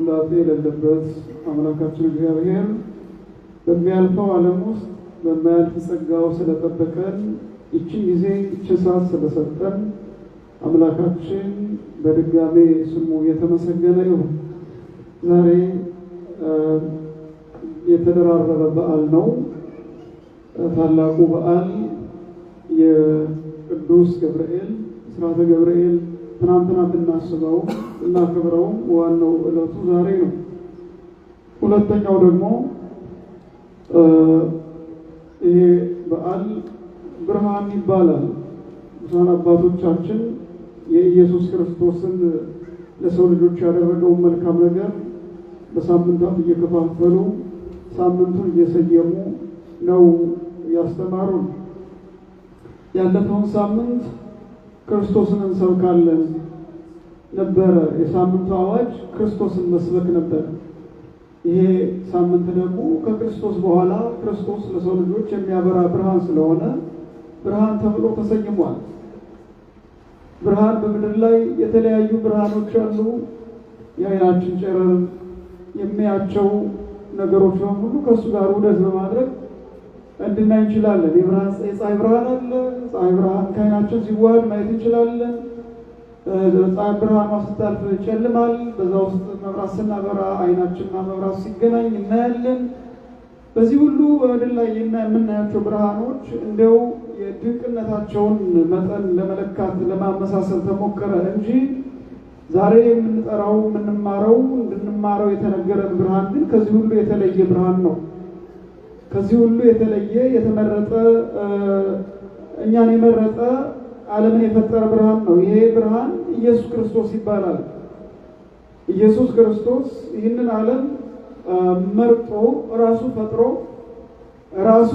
ውላጤ የሌለበት አምላካችን እግዚአብሔር በሚያልፈው ዓለም ውስጥ በማያልፍ ጸጋው ስለጠበቀን ይህችን ጊዜ ይህችን ሰዓት ስለሰጠን አምላካችን በድጋሜ ስሙ የተመሰገነ ይሁን። ዛሬ የተደራረበ በዓል ነው። ታላቁ በዓል የቅዱስ ገብርኤል ሥርዓተ ገብርኤል ትናንትና ብናስበው እናከብረው ዋናው ዕለቱ ዛሬ ነው። ሁለተኛው ደግሞ ይሄ በዓል ብርሃን ይባላል። ብዙሃን አባቶቻችን የኢየሱስ ክርስቶስን ለሰው ልጆች ያደረገውን መልካም ነገር በሳምንታት እየከፋፈሉ ሳምንቱን እየሰየሙ ነው ያስተማሩን። ያለፈውን ሳምንት ክርስቶስን እንሰብካለን ነበረ። የሳምንቱ አዋጅ ክርስቶስን መስበክ ነበር። ይሄ ሳምንት ደግሞ ከክርስቶስ በኋላ ክርስቶስ ለሰው ልጆች የሚያበራ ብርሃን ስለሆነ ብርሃን ተብሎ ተሰይሟል። ብርሃን በምድር ላይ የተለያዩ ብርሃኖች አሉ። የዓይናችን ጨረር የሚያቸው ነገሮች በሙሉ ከእሱ ጋር ውህደት በማድረግ እንድናይ እንችላለን። የፀሐይ ብርሃን አለ። ፀሐይ ብርሃን ከዓይናችን ሲዋሃድ ማየት እንችላለን። ፀሐይ ብርሃኗ ስታልፍ ይጨልማል። በዛ ውስጥ መብራት ስናበራ ዓይናችንና መብራት ሲገናኝ እናያለን። በዚህ ሁሉ በምድር ላይ የምናያቸው ብርሃኖች እንደው የድንቅነታቸውን መጠን ለመለካት ለማመሳሰል ተሞከረ እንጂ ዛሬ የምንጠራው እንድንማረው የተነገረን ብርሃን ግን ከዚህ ሁሉ የተለየ ብርሃን ነው። ከዚህ ሁሉ የተለየ የተመረጠ እኛን የመረጠ ዓለምን የፈጠረ ብርሃን ነው። ይሄ ብርሃን ኢየሱስ ክርስቶስ ይባላል። ኢየሱስ ክርስቶስ ይህንን ዓለም መርጦ ራሱ ፈጥሮ ራሱ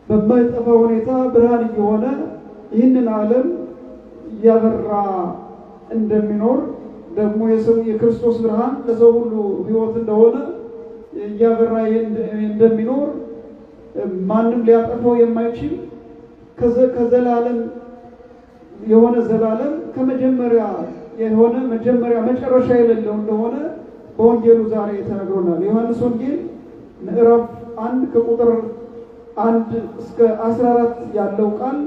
በማይጠፋ ሁኔታ ብርሃን እየሆነ ይህንን ዓለም እያበራ እንደሚኖር ደግሞ የክርስቶስ ብርሃን ለሰው ሁሉ ሕይወት እንደሆነ እያበራ እንደሚኖር ማንም ሊያጠፋው የማይችል ከዘላለም የሆነ ዘላለም ከመጀመሪያ የሆነ መጨረሻ የሌለው እንደሆነ በወንጌሉ ዛሬ ተነግሮናል። ዮሐንስ ወንጌል ምዕራፍ 1 ከቁጥር 1 እስከ 14 ያለው ቃል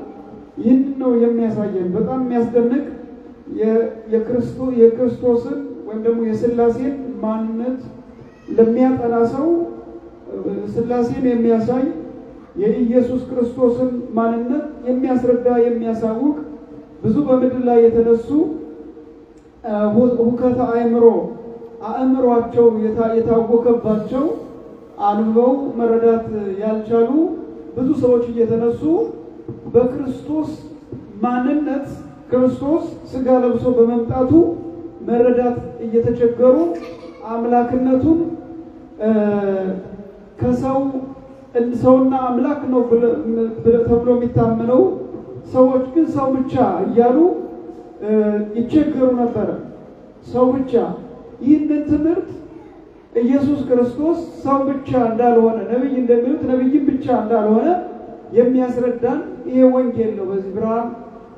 ይህን ነው የሚያሳየን። በጣም የሚያስደንቅ የክርስቶስን ወይም ደግሞ የሥላሴን ማንነት ለሚያጠና ሰው ሥላሴን የሚያሳይ የኢየሱስ ክርስቶስን ማንነት የሚያስረዳ የሚያሳውቅ ብዙ በምድር ላይ የተነሱ ሁከተ አእምሯቸው የታወከባቸው አንበው መረዳት ያልቻሉ ብዙ ሰዎች እየተነሱ በክርስቶስ ማንነት ክርስቶስ ሥጋ ለብሶ በመምጣቱ መረዳት እየተቸገሩ አምላክነቱን ሰውና አምላክ ነው ተብሎ የሚታመነው ሰዎች ግን ሰው ብቻ እያሉ ይቸገሩ ነበር። ሰው ብቻ። ይህንን ትምህርት ኢየሱስ ክርስቶስ ሰው ብቻ እንዳልሆነ ነብይ እንደሚሉት ነብይም ብቻ እንዳልሆነ የሚያስረዳን ይሄ ወንጌል ነው። በዚህ ብርሃን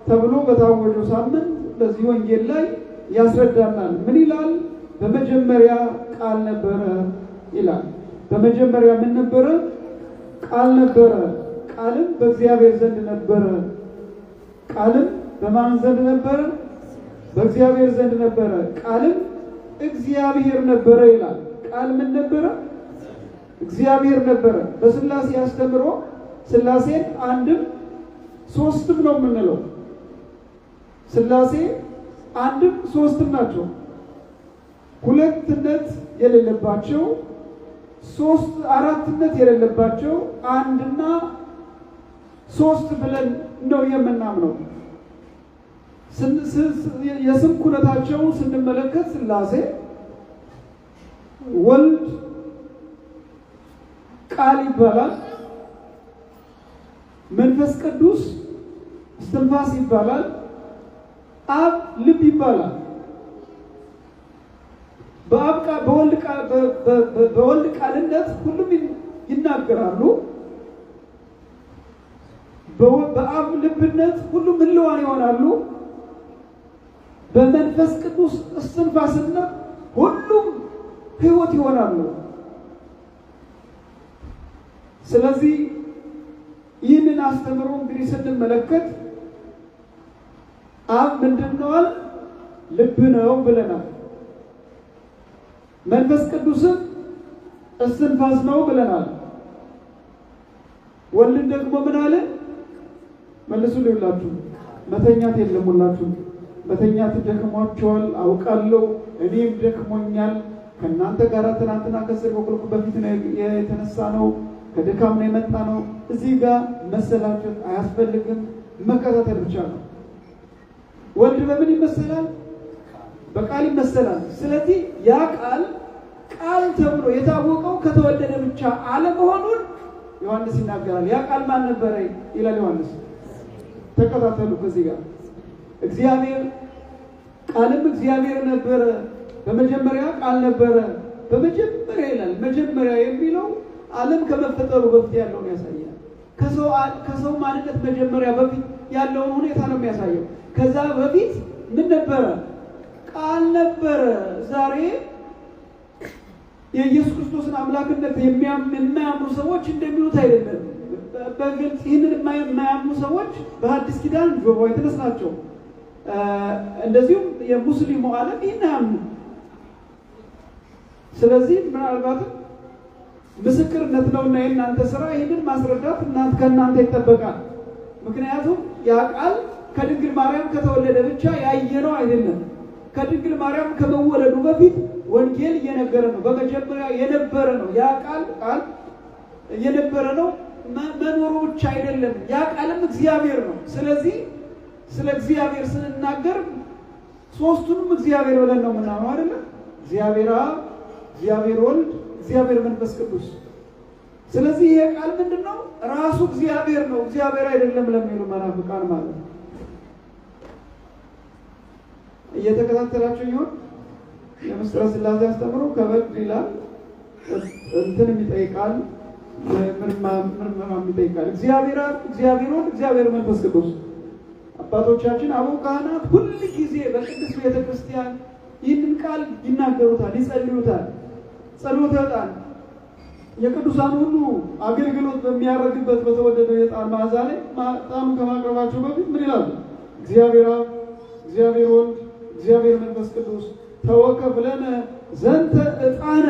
ተብሎ በታወጀው ሳምንት በዚህ ወንጌል ላይ ያስረዳናል። ምን ይላል? በመጀመሪያ ቃል ነበረ ይላል። በመጀመሪያ ምን ነበረ? ቃል ነበረ። ቃልም በእግዚአብሔር ዘንድ ነበረ። ቃልም በማን ዘንድ ነበረ? በእግዚአብሔር ዘንድ ነበረ። ቃልም እግዚአብሔር ነበረ ይላል። ቃል ምን ነበረ? እግዚአብሔር ነበረ። በሥላሴ አስተምሮ ሥላሴን አንድም ሶስትም ነው የምንለው። ሥላሴ አንድም ሶስትም ናቸው። ሁለትነት የሌለባቸው፣ አራትነት የሌለባቸው አንድና ሶስት ብለን ነው የምናምነው። የስም ኩነታቸውን ስንመለከት ሥላሴ ወልድ ቃል ይባላል፣ መንፈስ ቅዱስ እስትንፋስ ይባላል፣ አብ ልብ ይባላል። በወልድ ቃልነት ሁሉም ይናገራሉ። በአብ ልብነት ሁሉም ህልዋን ይሆናሉ። በመንፈስ ቅዱስ እስትንፋስነት ሁሉም ሕይወት ይሆናሉ። ስለዚህ ይህንን አስተምሮ እንግዲህ ስንመለከት አብ ምንድነው? ልብ ነው ብለናል። መንፈስ ቅዱስም እስትንፋስ ነው ብለናል። ወልድ ደግሞ ምን አለ? መልሱ ልላችሁ መተኛት የለም። ሁላችሁ መተኛት ደክሟቸዋል አውቃለሁ፣ እኔም ደክሞኛል። ከእናንተ ጋር ትናንትና ከስር በኩል በፊት ነው የተነሳ ነው፣ ከድካም ነው የመጣ ነው። እዚህ ጋር መሰላቸት አያስፈልግም፣ መከታተል ብቻ ነው። ወልድ በምን ይመሰላል? በቃል ይመሰላል። ስለዚህ ያ ቃል ተብሎ የታወቀው ከተወለደ ብቻ አለመሆኑን ዮሐንስ ይናገራል። ያ ቃል ማን ነበረ ይላል ዮሐንስ። ተከታተሉ። ከዚህ ጋር እግዚአብሔር ቃልም እግዚአብሔር ነበረ፣ በመጀመሪያ ቃል ነበረ። በመጀመሪያ ይላል። መጀመሪያ የሚለው ዓለም ከመፈጠሩ በፊት ያለውን ያሳያል። ከሰው ማንነት መጀመሪያ በፊት ያለውን ሁኔታ ነው የሚያሳየው። ከዛ በፊት ምን ነበረ? ቃል ነበረ። ዛሬ የኢየሱስ ክርስቶስን አምላክነት የማያምኑ ሰዎች እንደሚሉት አይደለም። በግልጽ ይህንን የማያምኑ ሰዎች በሐዲስ ኪዳን ጆቫ ዊትነስ ናቸው። እንደዚሁም የሙስሊሙ ዓለም ይህን አያምኑ። ስለዚህ ምናልባትም ምስክርነት ነውና የእናንተ ስራ ይህንን ማስረዳት ከእናንተ ይጠበቃል። ምክንያቱም ያ ቃል ከድንግል ማርያም ከተወለደ ብቻ ያየነው አይደለም። ከድንግል ማርያም ከመወለዱ በፊት ወንጌል እየነገረ ነው። በመጀመሪያ የነበረ ነው። ያ ቃል የነበረ ነው። መኖሩ ብቻ አይደለም፣ ያ ቃልም እግዚአብሔር ነው። ስለዚህ ስለ እግዚአብሔር ስንናገር ሶስቱንም እግዚአብሔር ብለን ነው የምናምነው አይደለ? እግዚአብሔር አብ፣ እግዚአብሔር ወልድ፣ እግዚአብሔር መንፈስ ቅዱስ። ስለዚህ ይሄ ቃል ምንድነው? ራሱ እግዚአብሔር ነው፣ እግዚአብሔር አይደለም ለሚሉ መናፍቃን ማለት ነው። እየተከታተላችሁ ይሆን? የምስጢረ ሥላሴ አስተምሮ ከበድ ይላል። እንትንም ይጠይቃል፣ ምርመራም ይጠይቃል። እግዚአብሔር አብ፣ እግዚአብሔር ወልድ፣ እግዚአብሔር መንፈስ ቅዱስ። አባቶቻችን አበው ካህናት ሁል ጊዜ በቅድስት ቤተክርስቲያን ይህንን ቃል ይናገሩታል፣ ይጸልዩታል። ጸሎተ ዕጣን የቅዱሳን ሁሉ አገልግሎት በሚያደርግበት በተወደደው የዕጣን መዓዛ ላይ ዕጣኑ ከማቅረባቸው በፊት ምን ይላሉ? እግዚአብሔር አብ፣ እግዚአብሔር ወልድ፣ እግዚአብሔር መንፈስ ቅዱስ ተወከፍ ለነ ዘንተ ዕጣነ።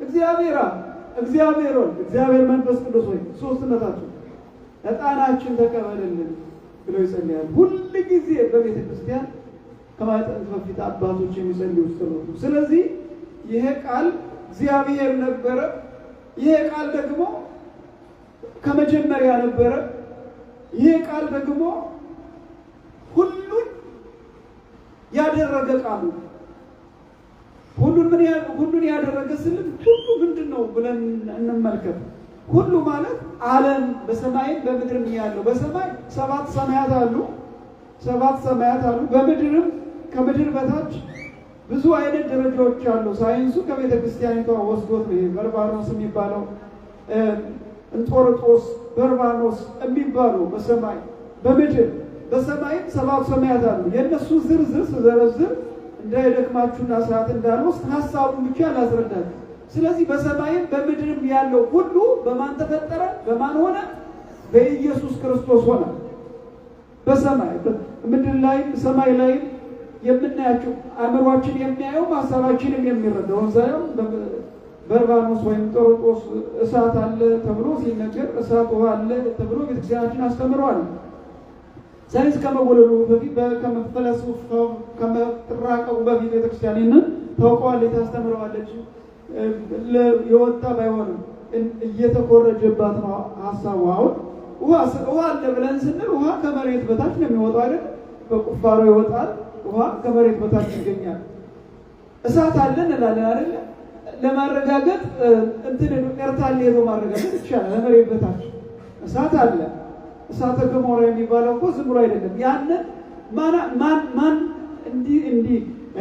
እግዚአብሔር አብ፣ እግዚአብሔር ወልድ፣ እግዚአብሔር መንፈስ ቅዱስ ሆይ ሶስትነታችሁ ዕጣናችን ተቀበልልን ብለው ይጸልያሉ። ሁል ጊዜ በቤተ ክርስቲያን ከማጠንት በፊት አባቶች የሚጸልዩት ጸሎት ነው። ስለዚህ ይሄ ቃል እግዚአብሔር ነበረ። ይሄ ቃል ደግሞ ከመጀመሪያ ነበረ። ይሄ ቃል ደግሞ ሁሉን ያደረገ ቃሉ ሁሉን ያደረገ ስልን ሁሉ ምንድነው ብለን እንመልከት። ሁሉ ማለት ዓለም በሰማይም በምድርም ያለው። በሰማይ 7 ሰማያት አሉ፣ 7 ሰማያት አሉ። በምድርም ከምድር በታች ብዙ አይነት ደረጃዎች አሉ። ሳይንሱ ከቤተ ክርስቲያኒቷ ወስዶት ነው። በርባኖስ የሚባለው እንጦርጦስ፣ በርባኖስ የሚባሉ በሰማይ በምድር በሰማይም 7 ሰማያት አሉ። የእነሱ ዝርዝር ስዘረዝር እንዳይደክማችሁና ሰዓት እንዳልወስድ ሀሳቡን ብቻ ላስረዳችሁ። ስለዚህ በሰማይም በምድርም ያለው ሁሉ በማን ተፈጠረ? በማን ሆነ? በኢየሱስ ክርስቶስ ሆነ። በሰማይ ምድር ላይ ሰማይ ላይ የምናያቸው አእምሯችን የሚያየው ሀሳባችንም የሚረዳው ሳይሆን በርባኖስ ወይም ጦርጦስ እሳት አለ ተብሎ ሲነገር እሳት ውሃ አለ ተብሎ ቤተክርስቲያናችን አስተምረዋል። ሳይንስ ከመወለዱ በፊት ከመፈለስፋው ከመጥራቀው በፊት ቤተክርስቲያንን ታውቀዋለች፣ ታስተምረዋለች። የወጣ ባይሆንም እየተኮረጀባት ነው ሀሳቡ። አሁን ውሃ አለ ብለን ስንል ውሃ ከመሬት በታች ነው የሚወጣው አይደል? በቁፋሮ ይወጣል፣ ውሃ ከመሬት በታች ይገኛል። እሳት አለ እንላለን አይደል? ለማረጋገጥ ኤርታሌ ሄዶ ማረጋገጥ ይቻላል። ለመሬት በታች እሳት አለ። እሳተ ገሞራ የሚባለው እኮ ዝም ብሎ አይደለም። ያንን ማን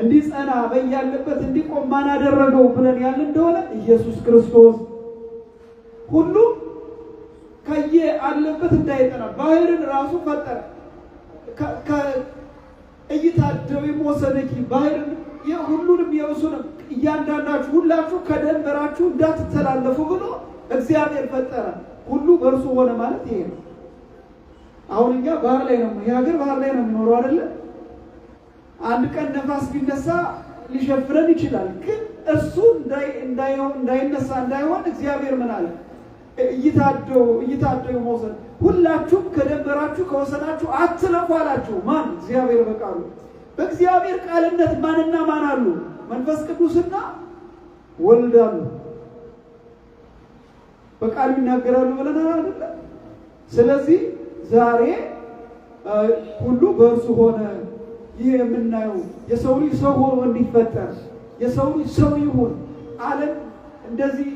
እንዲጸና በያለበት እንዲቆም ማን አደረገው ብለን ያልን እንደሆነ ኢየሱስ ክርስቶስ። ሁሉ አለበት እንዳይጠና ባህርን ራሱ ፈጠረ። ከእይታ ደዌ ወሰደኪ ባህርን የሁሉንም የእሱንም እያንዳንዳችሁ ሁላችሁ ከደንበራችሁ እንዳትተላለፉ ብሎ እግዚአብሔር ፈጠረ። ሁሉ በእርሱ ሆነ ማለት ይሄ ነው። አሁን እኛ ባህር ላይ ነው የሀገር ባህር ላይ ነው የሚኖረው አይደለ? አንድ ቀን ነፋስ ቢነሳ ሊሸፍረን ይችላል። ግን እሱ እንዳይነሳ እንዳይሆን እግዚአብሔር ምን አለ? እይታደው መውሰድ ሁላችሁም ከደንበራችሁ ከወሰናችሁ አትለፉ አላችሁ። ማን? እግዚአብሔር በቃሉ። በእግዚአብሔር ቃልነት ማንና ማን አሉ? መንፈስ ቅዱስና ወልድ አሉ። በቃሉ ይናገራሉ ብለናል አይደለ? ስለዚህ ዛሬ ሁሉ በእርሱ ሆነ። ይህ የምናየው የሰው ልጅ ሰው ሆኖ እንዲፈጠር የሰው ልጅ ሰው ይሁን ዓለም እንደዚህ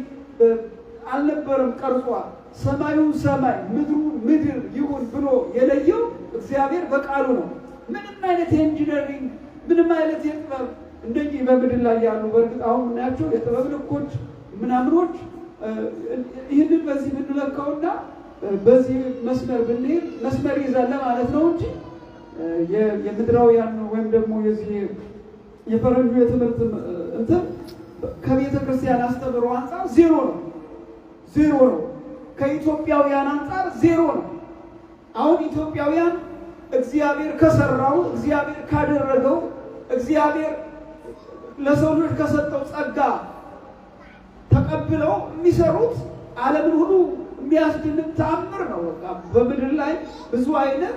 አልነበረም ቀርጿ ሰማዩን ሰማይ ምድሩን ምድር ይሁን ብሎ የለየው እግዚአብሔር በቃሉ ነው። ምንም አይነት የኢንጂነሪንግ ምንም አይነት የጥበብ እንደዚህ በምድር ላይ ያሉ በእርግጥ አሁን ምናያቸው የጥበብ ልኮች ምናምኖች ይህንን በዚህ ብንለካውና በዚህ መስመር ብንሄድ መስመር ይዛለ ማለት ነው እንጂ የምድራውያን ወይም ደግሞ የዚህ የፈረንጁ የትምህርት እንትን ከቤተ ክርስቲያን አስተምሮ አንጻር ዜሮ ነው። ከኢትዮጵያውያን አንጻር ዜሮ ነው። አሁን ኢትዮጵያውያን እግዚአብሔር ከሰራው እግዚአብሔር ካደረገው እግዚአብሔር ለሰው ልጅ ከሰጠው ጸጋ ተቀብለው የሚሰሩት ዓለምን ሁሉ የሚያስደንቅ ተአምር ነው። በቃ በምድር ላይ ብዙ አይነት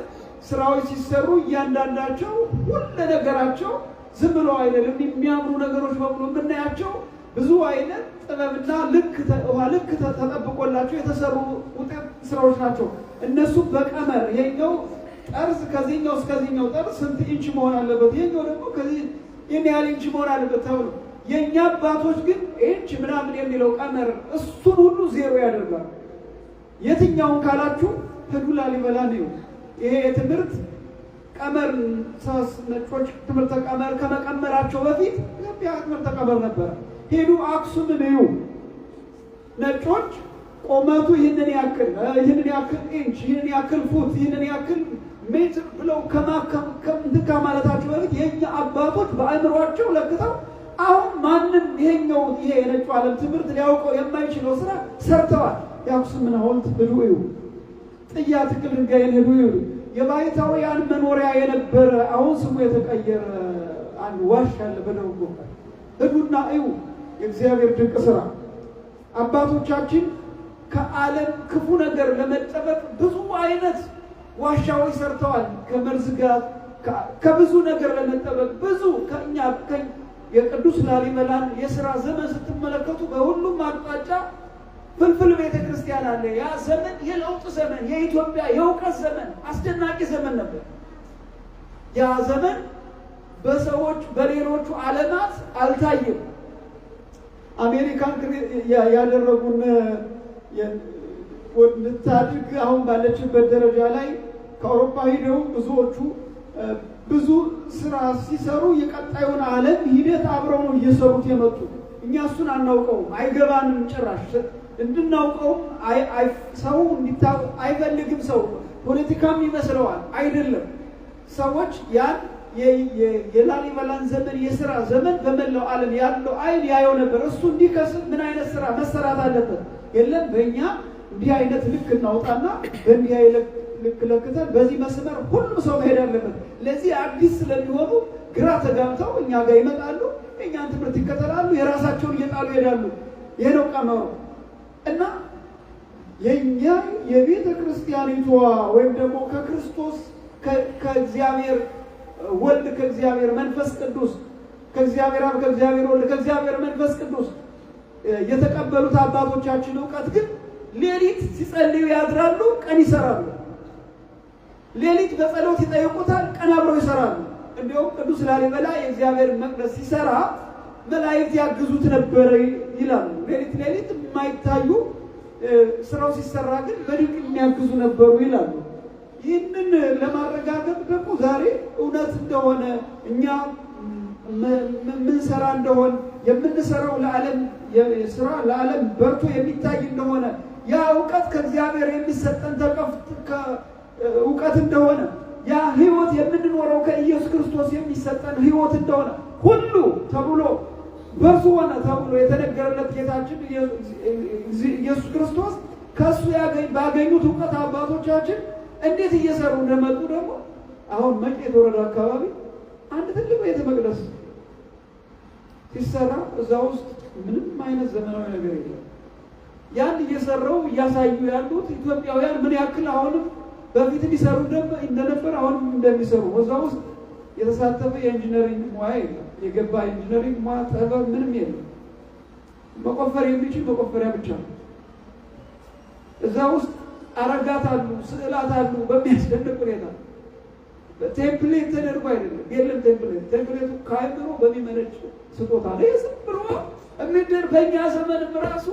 ስራዎች ሲሰሩ እያንዳንዳቸው ሁሉ ነገራቸው ዝም ብለው አይደለም የሚያምሩ ነገሮች በሙሉ የምናያቸው ብዙ አይነት ጥበብና ልክ ተጠብቆላቸው የተሰሩ ውጤት ስራዎች ናቸው። እነሱ በቀመር ይሄኛው ጠርዝ ከዚህኛው እስከዚህኛው ጠርዝ ስንት ኢንች መሆን አለበት፣ ይሄኛው ደግሞ ከዚህ ይሄን ያህል ኢንች መሆን አለበት ተብሎ የኛ አባቶች ግን ኢንች ምናምን የሚለው ቀመር እሱን ሁሉ ዜሮ ያደርጋል። የትኛውን ካላችሁ ሄዱ ላሊበላ ነው። ይሄ የትምህርት ቀመር ነጮች ትምህርት ቀመር ከመቀመራቸው በፊት ኢትዮጵያ ትምህርት ቀመር ነበር። ሄዱ አክሱምን እዩ። ነጮች ቆመቱ ይህንን ያክል ኢንች ይህንን ያክል ፉት ይህንን ያክል ሜትር ብለው ከማለታቸው በፊት የኛ አባቶች በአእምሯቸው ለክተው አሁን ማንም ይሄኛው ይሄ የነጩ ዓለም ትምህርት ሊያውቀው የማይችለው ስራ ሰርተዋል። የአክሱምን ሐውልት ሂዱ እዩ። ጥያ ትክል ድንጋይን ሂዱ እዩ። የባይታውያን መኖሪያ የነበረ አሁን ስሙ የተቀየረ አንድ ዋሻ አለ በደቡብ ጎንደር። ሂዱና እዩ የእግዚአብሔር ድንቅ ስራ። አባቶቻችን ከዓለም ክፉ ነገር ለመጠበቅ ብዙ አይነት ዋሻዎች ሰርተዋል። ከመርዝ ጋር ከብዙ ነገር ለመጠበቅ ብዙ ከኛ የቅዱስ ላሊበላን የሥራ ዘመን ስትመለከቱ በሁሉም አቅጣጫ ፍልፍል ቤተ ክርስቲያን አለ። ያ ዘመን የለውጥ ዘመን፣ የኢትዮጵያ የእውቀት ዘመን፣ አስደናቂ ዘመን ነበር። ያ ዘመን በሰዎች በሌሎቹ ዓለማት አልታየም። አሜሪካን ያደረጉን እንድታድግ አሁን ባለችበት ደረጃ ላይ ከአውሮፓ ሂደው ብዙዎቹ ብዙ ስራ ሲሰሩ የቀጣዩን ዓለም ሂደት አብረው ነው እየሰሩት የመጡ። እኛ እሱን አናውቀውም፣ አይገባንም። ጭራሽ እንድናውቀውም ሰው አይፈልግም። ሰው ፖለቲካም ይመስለዋል። አይደለም። ሰዎች ያን የላሊበላን ዘመን የስራ ዘመን በመላው ዓለም ያለው አይን ያየው ነበር። እሱ እንዲከስብ ምን አይነት ስራ መሰራት አለበት? የለም በእኛ እንዲህ አይነት ልክ እናውጣና በእንዲህ አይነት ልክ ለክተን በዚህ መስመር ሁሉም ሰው መሄድ አለበት። ለዚህ አዲስ ስለሚሆኑ ግራ ተጋብተው እኛ ጋር ይመጣሉ፣ እኛን ትምህርት ይከተላሉ፣ የራሳቸውን እየጣሉ ይሄዳሉ። ይሄ ነው ቀመሩ። እና የኛ የቤተ ክርስቲያኒቷ ወይም ደግሞ ከክርስቶስ ከእግዚአብሔር ወልድ ከእግዚአብሔር መንፈስ ቅዱስ ከእግዚአብሔር አብ ከእግዚአብሔር ወልድ ከእግዚአብሔር መንፈስ ቅዱስ የተቀበሉት አባቶቻችን ዕውቀት ግን ሌሊት ሲጸልዩ ያድራሉ፣ ቀን ይሰራሉ። ሌሊት በጸሎት ይጠይቁታል፣ ቀን አብረው ይሰራሉ። እንዲሁም ቅዱስ ላሊበላ የእግዚአብሔር መቅደስ ሲሰራ መላእክት ያግዙት ነበር ይላሉ። ሌሊት የማይታዩ ስራው ሲሰራ ግን በድንቅ የሚያግዙ ነበሩ ይላሉ። ይህንን ለማረጋገጥ ደግሞ ዛሬ እውነት እንደሆነ እኛ ምንሰራ እንደሆነ የምንሰራው ለዓለም ስራ ለዓለም በርቶ የሚታይ እንደሆነ ያ ዕውቀት ከእግዚአብሔር የሚሰጠን ዕውቀት እንደሆነ ያ ህይወት የምንኖረው ከኢየሱስ ክርስቶስ የሚሰጠን ህይወት እንደሆነ ሁሉ ተብሎ በእርሱ ሆነ ተብሎ የተነገረለት ጌታችን ኢየሱስ ክርስቶስ ከእሱ ባገኙት እውቀት አባቶቻችን እንዴት እየሰሩ እንደመጡ ደግሞ አሁን መቄት ወረዳ አካባቢ አንድ ትልቅ ቤተ መቅደስ ሲሰራ እዛ ውስጥ ምንም አይነት ዘመናዊ ነገር የለም። ያን እየሰራው እያሳዩ ያሉት ኢትዮጵያውያን ምን ያክል አሁንም በፊት ሊሰሩ እንደነበር አሁንም እንደሚሰሩ እዛ ውስጥ የተሳተፈ የኢንጂነሪንግ ሙያ የለም። የገባ ኢንጂነሪንግ ሙያ ጥበብ ምንም የለም። መቆፈር የሚችል መቆፈሪያ ብቻ ነው። እዛ ውስጥ አረጋት አሉ፣ ስዕላት አሉ። በሚያስደንቅ ሁኔታ ቴምፕሌት ተደርጎ አይደለም የለም። ቴምፕሌቱ ከአእምሮ በሚመነጭ ስጦታ ላይ ዝም ብሎ እምድር በእኛ ዘመን ራሱ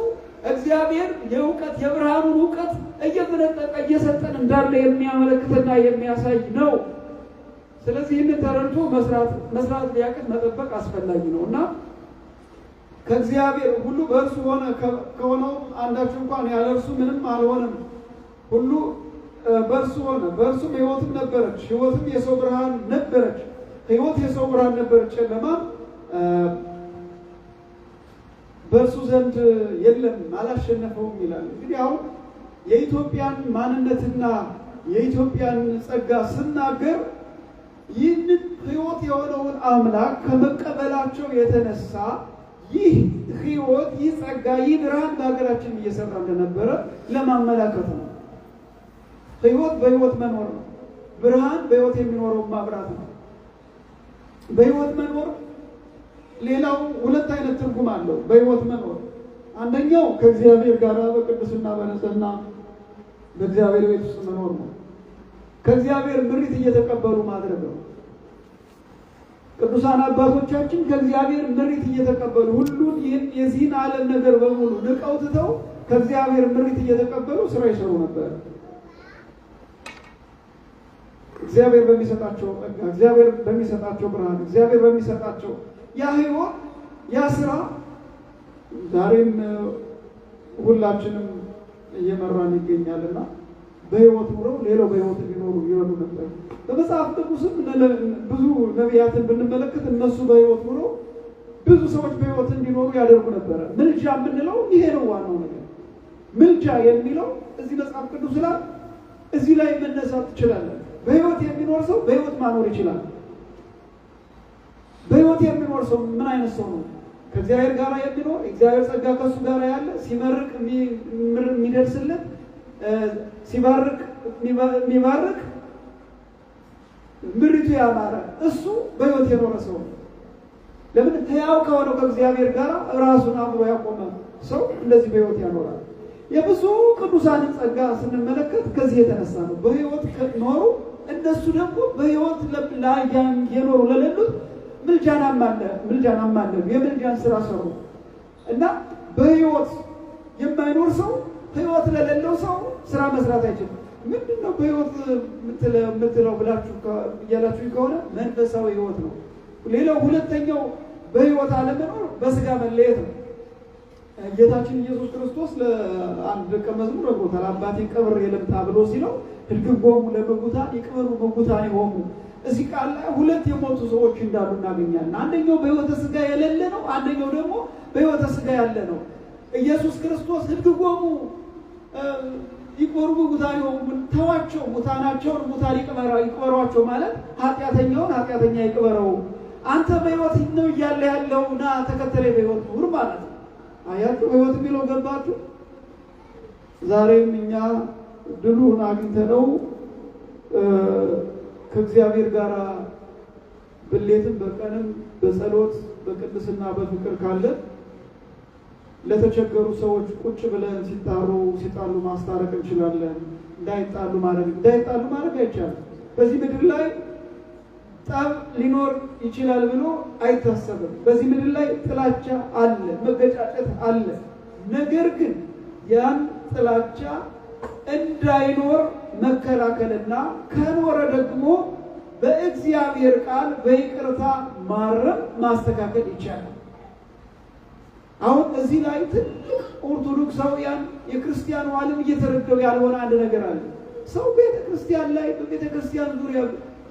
እግዚአብሔር የእውቀት የብርሃኑን እውቀት እየፈለጠቀ እየሰጠን እንዳለ የሚያመለክትና የሚያሳይ ነው። ስለዚህ ይህንን ተረድቶ መስራት ሊያቅት መጠበቅ አስፈላጊ ነው እና ከእግዚአብሔር ሁሉ በእርሱ ሆነ ከሆነው አንዳች እንኳን ያለ እርሱ ምንም አልሆነም። ሁሉ በእርሱ ሆነ፣ በእርሱም ሕይወትም ነበረች፣ ሕይወትም የሰው ብርሃን ነበረች። ሕይወት የሰው ብርሃን ነበረች፣ ጨለማ በእርሱ ዘንድ የለም አላሸነፈውም ይላል። እንግዲህ አሁን የኢትዮጵያን ማንነትና የኢትዮጵያን ጸጋ ስናገር ይህንን ሕይወት የሆነውን አምላክ ከመቀበላቸው የተነሳ ይህ ሕይወት፣ ይህ ጸጋ፣ ይህ ብርሃን በሀገራችን እየሰራ እንደነበረ ለማመላከት ነው። ሕይወት በሕይወት መኖር ነው። ብርሃን በሕይወት የሚኖረው ማብራት ነው። በሕይወት መኖር ሌላው ሁለት አይነት ትርጉም አለው። በሕይወት መኖር አንደኛው ከእግዚአብሔር ጋር በቅድስና በንጽህና በእግዚአብሔር ቤት ውስጥ መኖር ነው። ከእግዚአብሔር ምሪት እየተቀበሉ ማድረግ ነው። ቅዱሳን አባቶቻችን ከእግዚአብሔር ምሪት እየተቀበሉ ሁሉን የዚህን ዓለም ነገር በሙሉ ንቀው ትተው ከእግዚአብሔር ምሪት እየተቀበሉ ስራ ይሰሩ ነበር። እግዚአብሔር በሚሰጣቸው ጸጋ፣ እግዚአብሔር በሚሰጣቸው ብርሃን፣ እግዚአብሔር በሚሰጣቸው ያ ሕይወት ያ ስራ ዛሬም ሁላችንም እየመራን ይገኛልና በሕይወት ኑረው ሌላው በሕይወት እንዲኖሩ ይረዱ ነበር። በመጽሐፍ ቅዱስም ብዙ ነቢያትን ብንመለከት እነሱ በሕይወት ኑረው ብዙ ሰዎች በሕይወት እንዲኖሩ ያደርጉ ነበረ። ምልጃ የምንለው ይሄ ነው ዋናው ነገር። ምልጃ የሚለው እዚህ መጽሐፍ ቅዱስ ላይ እዚህ ላይ መነሳት ትችላለን። በሕይወት የሚኖር ሰው በሕይወት ማኖር ይችላል። በሕይወት የሚኖር ሰው ምን አይነት ሰው ነው? ከእግዚአብሔር ጋር የሚኖር እግዚአብሔር ጸጋ ከሱ ጋር ያለ ሲመርቅ የሚደርስለት ሲባርክ የሚባርክ ምሪቱ ያማረ እሱ በሕይወት የኖረ ሰው ነው። ለምን? ሕያው ከሆነው ከእግዚአብሔር ጋር ራሱን አብሮ ያቆመ ሰው እንደዚህ በሕይወት ያኖራል። የብዙ ቅዱሳንን ጸጋ ስንመለከት ከዚህ የተነሳ ነው። በሕይወት ኖሩ። እነሱ ደግሞ በሕይወት ላይ የኖሩ ለሌሉት ምልጃን አማለሉ፣ የምልጃን ስራ ሰሩ እና በሕይወት የማይኖር ሰው ሕይወት ለሌለው ሰው ስራ መስራት አይችልም። ምንድን ነው በሕይወት የምትለው ብላችሁ እያላችሁ ከሆነ መንፈሳዊ ሕይወት ነው። ሌላው ሁለተኛው በሕይወት አለመኖር በስጋ መለየት ነው። ጌታችን ኢየሱስ ክርስቶስ ለአንድ ደቀ መዝሙር ነግሮታል። አባቴ ቀብር የለምታ ብሎ ሲለው ህድግቦሙ ለምውታን ይቅበሩ ምውታን ይሆሙ። እዚህ ቃል ላይ ሁለት የሞቱ ሰዎች እንዳሉ እናገኛለን። አንደኛው በሕይወተ ስጋ የሌለ ነው፣ አንደኛው ደግሞ በሕይወተ ስጋ ያለ ነው። ኢየሱስ ክርስቶስ ህድግቦሙ ይቅበሩ ምውታን ይሆሙ፣ ተዋቸው፣ ሙታናቸውን ሙታን ይቅበሯቸው ማለት ኃጢአተኛውን ኃጢአተኛ ይቅበረው፣ አንተ በሕይወት ነው እያለ ያለው ና ተከተለኝ በሕይወት ኑር ማለት ነው። አያችሁ በሕይወት የሚለው ገባችሁ? ዛሬም እኛ ድሉን አግኝተነው ከእግዚአብሔር ጋር ብሌትም በቀንም በጸሎት በቅድስና በፍቅር ካለ ለተቸገሩ ሰዎች ቁጭ ብለን ሲጣሉ ማስታረቅ እንችላለን። እንዳይጣሉ ማድረግ አይቻልም። በዚህ ምድር ላይ ጠብ ሊኖር ይችላል ብሎ አይታሰብም። በዚህ ምድር ላይ ጥላቻ አለ፣ መገጫጨት አለ። ነገር ግን ያን ጥላቻ እንዳይኖር መከላከልና ከኖረ ደግሞ በእግዚአብሔር ቃል በይቅርታ ማረም ማስተካከል ይቻላል። አሁን እዚህ ላይ ትልቅ ኦርቶዶክሳውያን የክርስቲያኑ ዓለም እየተረዳው ያልሆነ አንድ ነገር አለ። ሰው ቤተክርስቲያን ላይ በቤተክርስቲያን ዙሪያ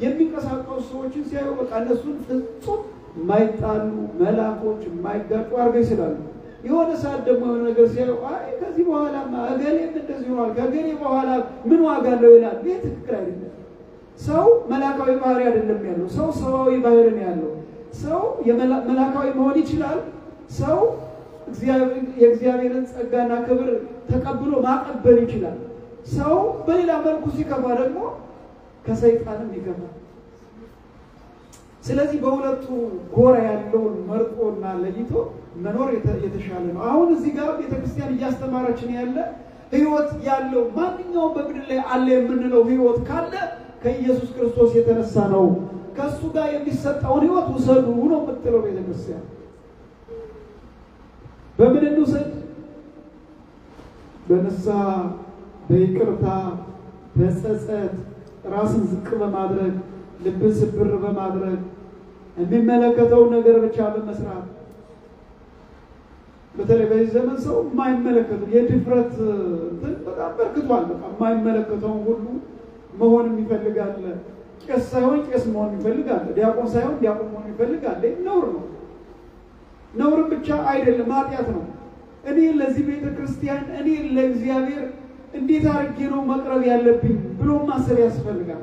የሚንቀሳቀሱ ሰዎችን ሲያዩ በቃ እነሱን ፍጹም የማይጣሉ መላኮች የማይጋጩ አድርገው ይስላሉ። የሆነ ሰዓት ደግሞ የሆነ ነገር ሲያዩ አይ ከዚህ በኋላማ እገሌም እንደዚህ ሆኗል ከገሌ በኋላ ምን ዋጋ አለው ይላል። ይህ ትክክል አይደለም። ሰው መላካዊ ባህሪ አይደለም ያለው። ሰው ሰዋዊ ባህሪ ነው ያለው። ሰው መላካዊ መሆን ይችላል። ሰው የእግዚአብሔርን ጸጋና ክብር ተቀብሎ ማቀበል ይችላል። ሰው በሌላ መልኩ ሲከፋ ደግሞ ከሰይጣንም ይከፋል። ስለዚህ በሁለቱ ጎራ ያለውን መርጦና ለይቶ መኖር የተሻለ ነው። አሁን እዚህ ጋር ቤተክርስቲያን እያስተማረችን ያለ ህይወት ያለው ማንኛውም በምድር ላይ አለ የምንለው ህይወት ካለ ከኢየሱስ ክርስቶስ የተነሳ ነው። ከሱ ጋር የሚሰጠውን ህይወት ውሰዱ ነው የምትለው ቤተክርስቲያን። በምን እንውሰድ? በንስሐ፣ በይቅርታ፣ በጸጸት፣ ራስን ዝቅ በማድረግ ልብን ስብር በማድረግ የሚመለከተው ነገር ብቻ በመስራት። በተለይ በዚህ ዘመን ሰው የማይመለከተው የድፍረት በጣም በርክቷል። በቃ የማይመለከተው ሁሉ መሆን ይፈልጋል። ቄስ ሳይሆን ቄስ መሆን ይፈልጋል። ዲያቆን ሳይሆን ዲያቆን መሆን ይፈልጋል። ነውር ነው። ነውር ብቻ አይደለም ኃጢአት ነው። እኔ ለዚህ ቤተክርስቲያን እኔ ለእግዚአብሔር እንዴት አድርጌ ነው መቅረብ ያለብኝ ብሎ ማሰብ ያስፈልጋል።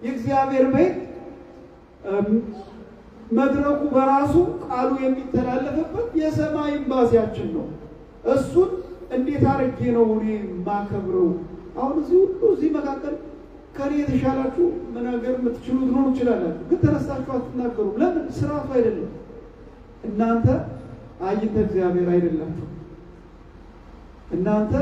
የእግዚአብሔር ቤት መድረኩ በራሱ ቃሉ የሚተላለፍበት የሰማይ ኤምባሲያችን ነው። እሱን እንዴት አድርጌ ነው እኔ ማከብረው? አሁን እዚህ መካከል ከኔ የተሻላችሁ መናገር የምትችሉ ትኖሩ ይችላላችሁ፣ ግን ተነሳችሁ አትናገሩም። ለምን? ስርዓቱ አይደለም። እናንተ አይንተ እግዚአብሔር አይደላችሁ። እናንተ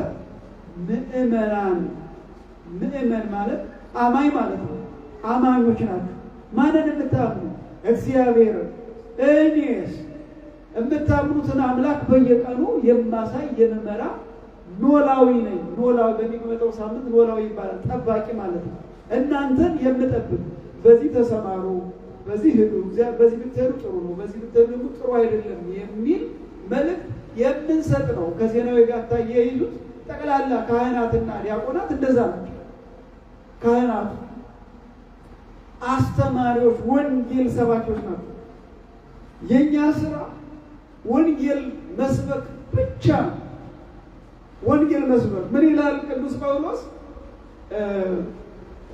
ምእመን ማለት አማኝ ማለት ነው። አማኞች ናችሁ። ማንን የምታምኑ? እግዚአብሔር። እኔስ የምታምኑትን አምላክ በየቀኑ የማሳይ የምመራ ኖላዊ ነኝ። ኖላዊ በሚመጣው ሳምንት ኖላዊ ይባላል፣ ጠባቂ ማለት ነው። እናንተን የምጠብቅ በዚህ ተሰማሩ፣ በዚህ ሂዱ፣ በዚህ ብትሄዱ ጥሩ ነው፣ በዚህ ብትሄዱ ደግሞ ጥሩ አይደለም የሚል መልእክት የምንሰጥ ነው። ከዜናዊ ጋር ታያይዙት። ጠቅላላ ካህናትና ዲያቆናት እንደዛ ናቸው። ካህናቱ አስተማሪዎች፣ ወንጌል ሰባኪዎች ናቸው። የኛ ስራ ወንጌል መስበክ ብቻ ነው። ወንጌል መስበክ። ምን ይላል ቅዱስ ጳውሎስ?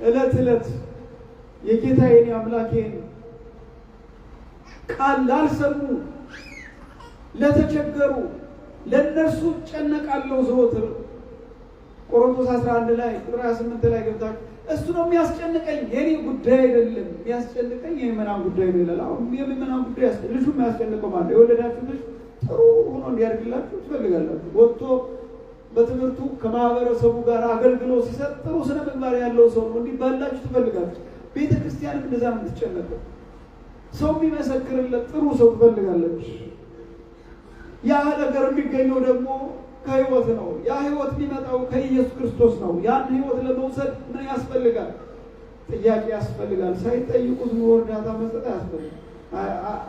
ዕለት ዕለት የጌታዬን የአምላኬን ቃል ላልሰሙ ለተቸገሩ ለነርሱ ጨነቃለሁ ዘወትር። ቆሮንቶስ 11 ላይ ቁጥር 28 ላይ ገብታችሁ እሱ ነው የሚያስጨንቀኝ፣ የኔ ጉዳይ አይደለም የሚያስጨንቀኝ የምእመናን ጉዳይ ነው ይላል። አሁን የምእመናን ጉዳይ ልጁ የሚያስጨንቀው ማለት የወለዳችሁ ልጅ ጥሩ ሆኖ እንዲያድግላችሁ ትፈልጋላችሁ። ወጥቶ በትምህርቱ ከማህበረሰቡ ጋር አገልግሎ ሲሰጥ ጥሩ ስነ ምግባር ያለው ሰው ነው እንዲባላችሁ ትፈልጋላችሁ። ቤተክርስቲያንም እንደዛ ነው የምትጨነቀው። ሰው የሚመሰክርለት ጥሩ ሰው ትፈልጋለች። ያ ነገር የሚገኘው ደግሞ ከህይወት ነው። ያ ህይወት የሚመጣው ከኢየሱስ ክርስቶስ ነው። ያን ህይወት ለመውሰድ ምን ያስፈልጋል? ጥያቄ ያስፈልጋል። ሳይጠይቁ ዝም ብሎ እርዳታ መስጠት አያስፈልግም፣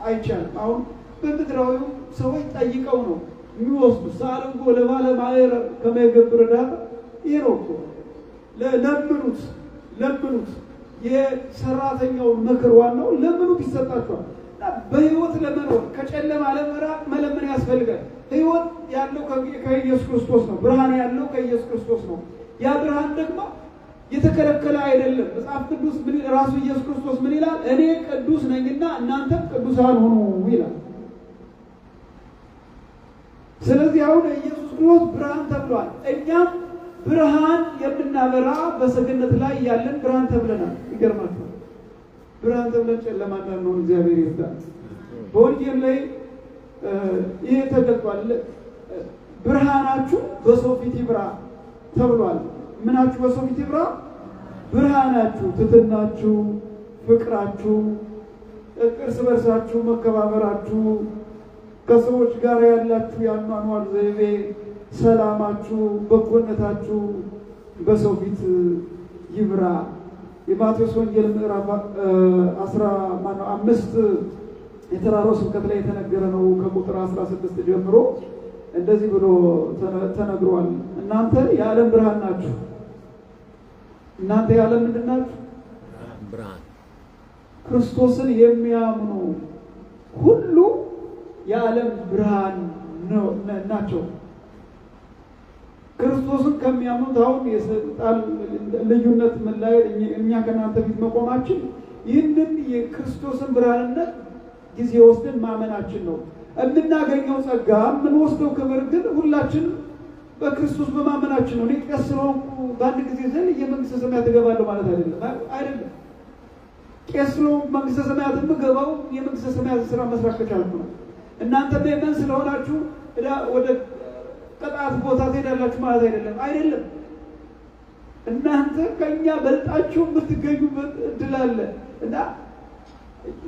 አይቻልም። አሁን በምድራዊው ሰዎች ጠይቀው ነው የሚወስዱ። ሳልንጎ ለባለ ማዕረግ ከመይገብር እርዳታ ይሄ ነው እኮ። ለምኑት። የሰራተኛውን ምክር ዋናው ለምኑት ይሰጣቸዋል። በህይወት ለመኖር ከጨለማ ለመራቅ መለመን ያስፈልጋል። ህይወት ያለው ከኢየሱስ ክርስቶስ ነው። ብርሃን ያለው ከኢየሱስ ክርስቶስ ነው። ያ ብርሃን ደግሞ የተከለከለ አይደለም። መጽሐፍ ቅዱስ ራሱ ኢየሱስ ክርስቶስ ምን ይላል? እኔ ቅዱስ ነኝና እናንተም ቅዱሳን ሁኑ ይላል። ስለዚህ አሁን ኢየሱስ ክርስቶስ ብርሃን ተብሏል። እኛም ብርሃን የምናበራ በሰገነት ላይ ያለን ብርሃን ተብለናል። ይገርማችኋል። ብርሃን ተብለን ጨለማ እንዳንሆን እግዚአብሔር ይርዳል። በወንጌል ላይ ይሄ ተገልጧል። ብርሃናችሁ በሰው ፊት ይብራ ተብሏል። ምናችሁ በሰው ፊት ይብራ? ብርሃናችሁ፣ ትሕትናችሁ፣ ፍቅራችሁ፣ እርስ በርሳችሁ መከባበራችሁ፣ ከሰዎች ጋር ያላችሁ የአኗኗር ዘይቤ፣ ሰላማችሁ፣ በጎነታችሁ በሰው ፊት ይብራ። የማቴዎስ ወንጌል ምዕራፍ 5 የተራራው ስብከት ላይ የተነገረ ነው። ከቁጥር 16 ጀምሮ እንደዚህ ብሎ ተነግሯል። እናንተ የዓለም ብርሃን ናችሁ። እናንተ የዓለም ምንድን ናችሁ? ብርሃን። ክርስቶስን የሚያምኑ ሁሉ የዓለም ብርሃን ናቸው። ክርስቶስን ከሚያምኑት አሁን የስልጣን ልዩነት መለያየት እኛ ከእናንተ ፊት መቆማችን ይህንን የክርስቶስን ብርሃንነት ጊዜ ወስደን ማመናችን ነው። የምናገኘው ጸጋ የምንወስደው ክብር ግን ሁላችን በክርስቶስ በማመናችን ነው። እኔ ቄስ ስለሆንኩ በአንድ ጊዜ ዘል የመንግስተ ሰማያት እገባለሁ ማለት አይደለም። ቄስ ስለሆንኩ መንግስተ ሰማያት የምገባው የመንግስተ ሰማያት ስራ መስራት ከቻልኩ ነው። እናንተ ምእመን ስለሆናችሁ ወደ ቅጣት ቦታ ትሄዳላችሁ ማለት አይደለም። እናንተ ከኛ በልጣችሁ የምትገኙበት እድል አለ እና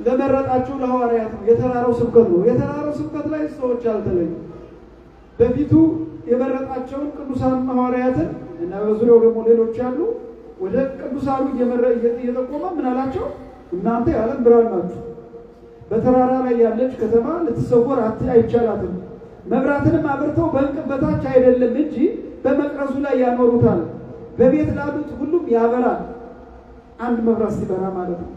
ለመረጣችሁ ለሐዋርያት ነው። የተራራው ስብከት ነው። የተራራው ስብከት ላይ ሰዎች አልተለዩ። በፊቱ የመረጣቸውን ቅዱሳን ሐዋርያትን እና በዙሪያው ደግሞ ሌሎች አሉ። ወደ ቅዱሳኑ እየጠቆመ ምን አላቸው? እናንተ የዓለም ብርሃን ናችሁ። በተራራ ላይ ያለች ከተማ ልትሰወር አይቻላትም። መብራትንም አብርተው በእንቅብ በታች አይደለም እንጂ በመቅረዙ ላይ ያኖሩታል። በቤት ላሉት ሁሉም ያበራል። አንድ መብራት ሲበራ ማለት ነው።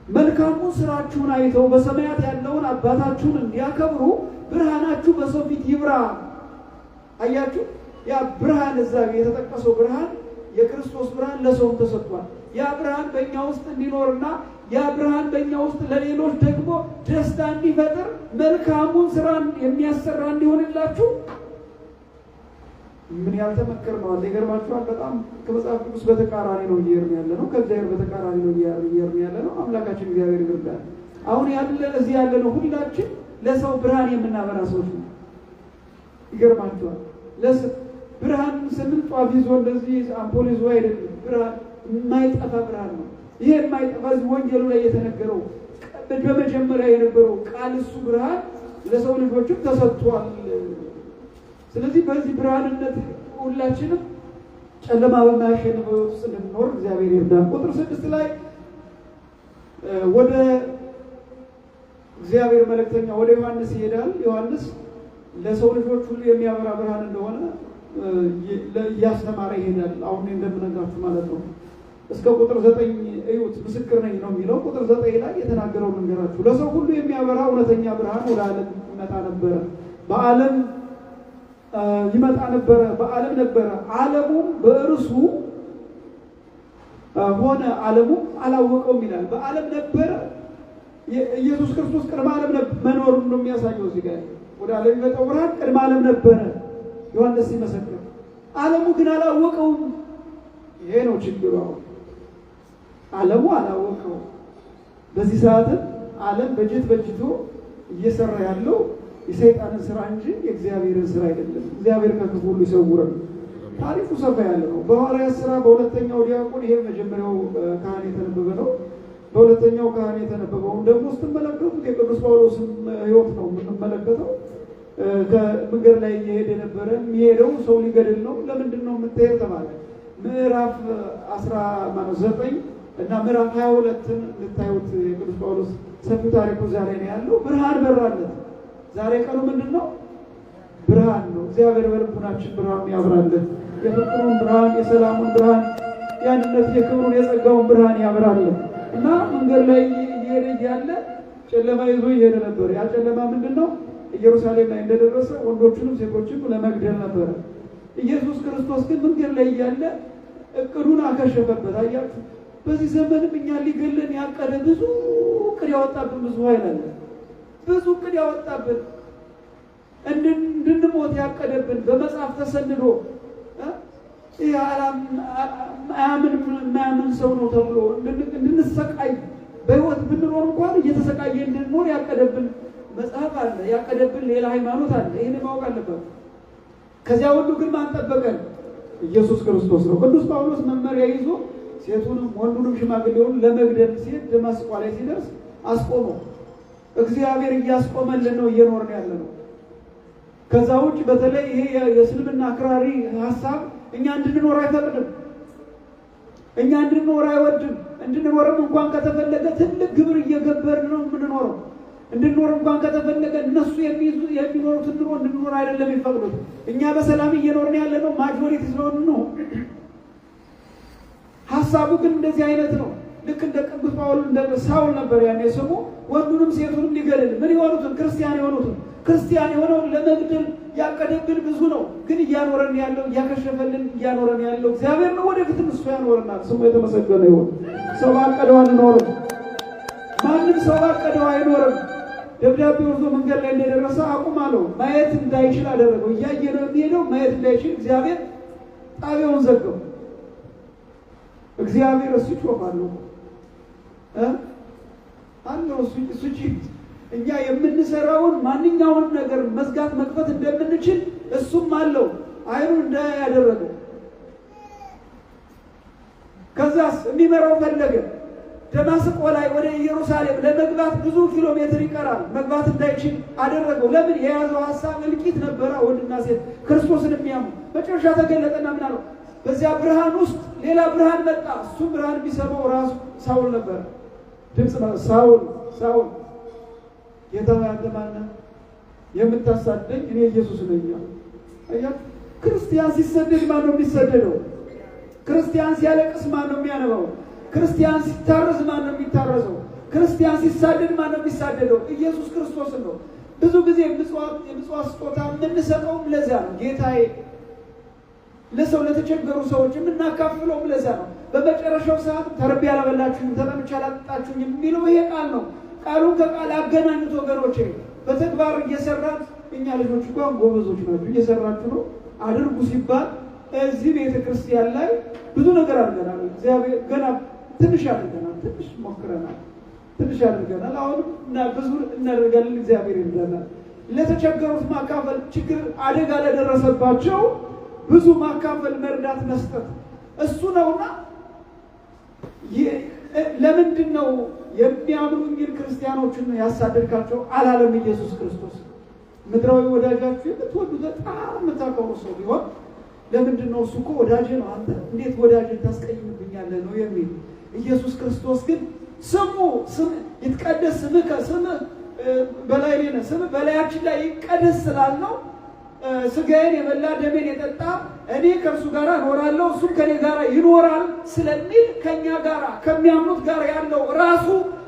መልካሙን ስራችሁን አይተው በሰማያት ያለውን አባታችሁን እንዲያከብሩ ብርሃናችሁ በሰው ፊት ይብራ። አያችሁ፣ ያ ብርሃን እዛ የተጠቀሰው ብርሃን የክርስቶስ ብርሃን ለሰው ተሰጥቷል። ያ ብርሃን በእኛ ውስጥ እንዲኖርና ያ ብርሃን በእኛ ውስጥ ለሌሎች ደግሞ ደስታ እንዲፈጥር መልካሙን ስራን የሚያሰራ እንዲሆንላችሁ ምን ያልተመከር ነው። ይገርማችኋል። በጣም ከመጽሐፍ ቅዱስ በተቃራኒ ነው እየሄድን ያለ ነው። ከእግዚአብሔር በተቃራኒ ነው እየሄድን ያለ ነው። አምላካችን እግዚአብሔር ይርዳል። አሁን እዚህ ያለ ነው ሁላችን ለሰው ብርሃን የምናበራ ሰዎች ነው። ይገርማችኋል። ብርሃን ስንል ጧፍ ይዞ እንደዚህ አምፖል ይዞ አይደለም። ብርሃን የማይጠፋ ብርሃን ነው። ይሄ የማይጠፋ ወንጌሉ ላይ የተነገረው በመጀመሪያ የነበረው ቃል እሱ ብርሃን ለሰው ልጆችም ተሰጥቷል። ስለዚህ በዚህ ብርሃንነት ሁላችንም ጨለማ በማያሸንፈው ውስጥ እንድንኖር እግዚአብሔር ይርዳን። ቁጥር 6 ላይ ወደ እግዚአብሔር መልእክተኛ ወደ ዮሐንስ ይሄዳል። ዮሐንስ ለሰው ልጆች ሁሉ የሚያበራ ብርሃን እንደሆነ እያስተማረ ይሄዳል። አሁን እንደምነግራችሁ ማለት ነው። እስከ ቁጥር 9 እዩት። ምስክር ነኝ ነው የሚለው። ቁጥር 9 ላይ የተናገረውን እንገራችሁ። ለሰው ሁሉ የሚያበራ እውነተኛ ብርሃን ወደ ዓለም ይመጣ ነበረ። በዓለም ነበረ። ዓለሙም በእርሱ ሆነ፣ ዓለሙም አላወቀውም ይላል። በዓለም ነበረ። ኢየሱስ ክርስቶስ ቅድመ ዓለም መኖሩን ነው የሚያሳየው። እዚህ ጋር ወደ ዓለም የሚመጣው ብርሃን ቅድመ ዓለም ነበረ ዮሐንስ ሲመሰክር፣ ዓለሙ ግን አላወቀውም። ይሄ ነው ችግሩ። ዓለሙ አላወቀው። በዚህ ሰዓትም ዓለም በጅቶ እየሰራ ያለው የሰይጣንን ስራ እንጂ የእግዚአብሔርን ስራ አይደለም። እግዚአብሔር ከክፉ ሁሉ ይሰውረን። ታሪኩ ሰፋ ያለ ነው። በሐዋርያት ሥራ በሁለተኛው ዲያቆን ይሄ መጀመሪያው ካህን የተነበበ ነው። በሁለተኛው ካህን የተነበበውን ደግሞ ስትመለከቱት የቅዱስ ጳውሎስን ሕይወት ነው የምንመለከተው። ከመንገድ ላይ እየሄደ ነበረ። የሚሄደው ሰው ሊገድል ነው። ለምንድን ነው የምትሄድ ተባለ። ምዕራፍ 19 እና ምዕራፍ 22ን እንድታዩት የቅዱስ ጳውሎስ ሰፊ ታሪኩ ዛሬ ነው ያለው። ብርሃን በራለት። ዛሬ ቀኑ ምንድን ነው? ብርሃን ነው። እግዚአብሔር በልቡናችን ብርሃን ያብራልን። የፍቅሩን ብርሃን፣ የሰላሙን ብርሃን፣ የአንድነት የክብሩን የጸጋውን ብርሃን ያብራልን እና መንገድ ላይ እየሄደ እያለ ጨለማ ይዞ እየሄደ ነበር። ያ ጨለማ ምንድን ነው? ኢየሩሳሌም ላይ እንደደረሰ ወንዶችንም ሴቶችንም ለመግደል ነበረ። ኢየሱስ ክርስቶስ ግን መንገድ ላይ እያለ እቅዱን አከሸፈበት። አያችሁ፣ በዚህ ዘመንም እኛ ሊገለን ያቀደ ብዙ እቅድ ያወጣብን ብዙ ኃይል አለ። ብዙ እቅድ ያወጣብን እንድንሞት ያቀደብን በመጽሐፍ ተሰንዶ ማያምን ሰው ነው ተብሎ እንድንሰቃይ በሕይወት ብንኖር እንኳን እየተሰቃየ እንድንኖር ያቀደብን መጽሐፍ አለ። ያቀደብን ሌላ ሃይማኖት አለ። ይህን ማወቅ አለበት። ከዚያ ሁሉ ግን ማን ጠበቀን? ኢየሱስ ክርስቶስ ነው። ቅዱስ ጳውሎስ መመሪያ ይዞ ሴቱንም ወንዱንም ሽማግሌውን ለመግደል ሲሄድ ደማስቆ ላይ ሲደርስ አስቆመው። እግዚአብሔር እያስቆመልን ነው እየኖርን ያለ ነው። ከዛ ውጭ በተለይ ይሄ የእስልምና አክራሪ ሀሳብ እኛ እንድንኖር አይፈቅድም። እኛ እንድንኖር አይወድም። እንድንኖርም እንኳን ከተፈለገ ትልቅ ግብር እየገበርን ነው የምንኖረው። እንድንኖር እንኳን ከተፈለገ እነሱ የሚኖሩትን ኑሮ እንድንኖር አይደለም የሚፈቅዱት። እኛ በሰላም እየኖርን ያለ ነው ማጆሪቲ ስለሆኑ ነው። ሀሳቡ ግን እንደዚህ አይነት ነው። ልክ እንደ ቅዱስ ጳውሎስ እንደ ሳውል ነበር ያኔ ስሙ ወንዱንም ሴቱንም ሊገድል ምን የሆኑትን ክርስቲያን የሆኑትን ክርስቲያን የሆነውን ለመግደል ያቀደብን ብዙ ነው። ግን እያኖረን ያለው እያከሸፈልን እያኖረን ያለው እግዚአብሔር ነው። ወደፊትም እሱ ያኖረናል። ስሙ የተመሰገነ ይሁን። ሰው ባቀደው አንኖርም። ማንም ሰው ባቀደው አይኖርም። ደብዳቤ ወርዶ መንገድ ላይ እንደደረሰ አቁም አለው። ማየት እንዳይችል አደረገው። እያየ ነው የሚሄደው። ማየት እንዳይችል እግዚአብሔር ጣቢያውን ዘጋው። እግዚአብሔር እሱ ይጮፋለሁ አለው እሱ እኛ የምንሰራውን ማንኛውንም ነገር መዝጋት መክፈት እንደምንችል እሱም አለው። አይኑ እንዳያደረገው ከዛስ የሚመራው ፈለገ። ደማስቆ ላይ ወደ ኢየሩሳሌም ለመግባት ብዙ ኪሎ ሜትር ይቀራል። መግባት እንዳይችል አደረገው። ለምን? የያዘው ሐሳብ እልቂት ነበረ። ወንድና ሴት ክርስቶስን የሚያምኑ መጨረሻ ተገለጠና ምን አለው? በዚያ ብርሃን ውስጥ ሌላ ብርሃን መጣ። እሱ ብርሃን የሚሰማው ራሱ ሳውል ነበር። ድምፅ ሳውል ጌታ አንተ ማን ነህ? የምታሳደኝ እኔ ኢየሱስ ነኝ። አያችሁ፣ ክርስቲያን ሲሰደድ ማን ነው የሚሰደደው? ክርስቲያን ሲያለቅስ ማን ነው የሚያነባው? ክርስቲያን ሲታረዝ ማን ነው የሚታረዘው? ክርስቲያን ሲሳደድ ማን ነው የሚሳደደው? ኢየሱስ ክርስቶስ ነው። ብዙ ጊዜ የምጽዋት ስጦታ የምንሰጠውም ለዚያ ነው። ጌታዬ ለሰው ለተቸገሩ ሰዎች የምናካፍለውም ለዚያ ነው። በመጨረሻው ሰዓት ተርቤ ያላበላችሁኝ ተጠምቼ ያላጠጣችሁኝ የሚለው ይሄ ቃል ነው። ቃሉን ከቃል አገናኙት ወገኖቼ። በተግባር እየሰራት እኛ ልጆች እንኳን ጎበዞች ናችሁ፣ እየሰራችሁ ነው። አድርጉ ሲባል እዚህ ቤተ ክርስቲያን ላይ ብዙ ነገር አድርገናል። እግዚአብሔር ገና ትንሽ አድርገናል፣ ትንሽ ሞክረናል፣ ትንሽ አድርገናል። አሁንም ብዙ እናደርጋለን። እግዚአብሔር ይርዳናል። ለተቸገሩት ማካፈል፣ ችግር አደጋ ለደረሰባቸው ብዙ ማካፈል፣ መርዳት፣ መስጠት እሱ ነውና ለምንድን ነው የሚያምኑኝን ክርስቲያኖችን ያሳደድካቸው አላለም ኢየሱስ ክርስቶስ። ምድራዊ ወዳጃችሁ የምትወዱ በጣም የምታከብሩ ሰው ቢሆን ለምንድን ነው እሱ እኮ ወዳጅ ነው፣ አንተ እንዴት ወዳጅን ታስቀይምብኛለህ ነው የሚል። ኢየሱስ ክርስቶስ ግን ስሙ ይትቀደስ ስምከ፣ ስምህ በላይ ነህ፣ ስምህ በላያችን ላይ ይቀደስ ስላልነው ስጋዬን የበላ ደሜን የጠጣ እኔ ከእርሱ ጋር እኖራለሁ እሱም ከኔ ጋር ይኖራል ስለሚል ከኛ ጋር ከሚያምኑት ጋር ያለው ራሱ